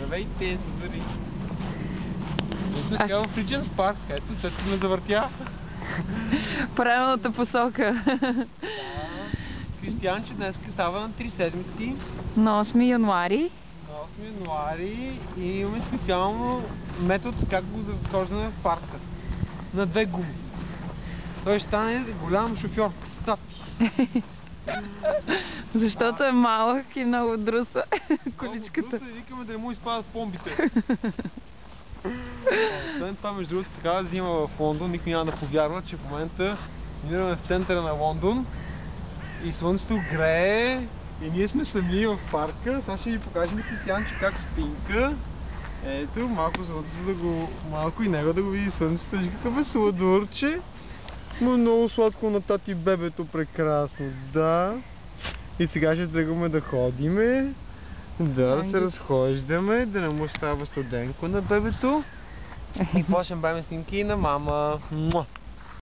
Здравейте, събери! Ние сме сега в Ридженс парк. Ето, цето ме завъртя. Правилната посока. Да. Кристиянче днес става на 3 седмици. На 8 януари. На 8 януари и имаме специално метод как го разхождаме в парка. На 2 гуми. Той ще стане голям шофьор. Тати. Защото е малък и много друса количката. Много друса и викаме да не му изпадат пломбите. Освен това, между другото, такава зима в Лондон, никой няма да повярва, че в момента намираме в центъра на Лондон и слънцето грее и ние сме сами в парка. Сега ще ви покажем Кристиянче как спинка. Ето, малко слънце да го... малко и него да го види слънцето. Виж какъв е сладурче. Много сладко на тати бебето, прекрасно, да. И сега ще тръгваме да ходиме. Да се разхождаме, да не му става студенко на бебето. И после ще правим снимки на мама.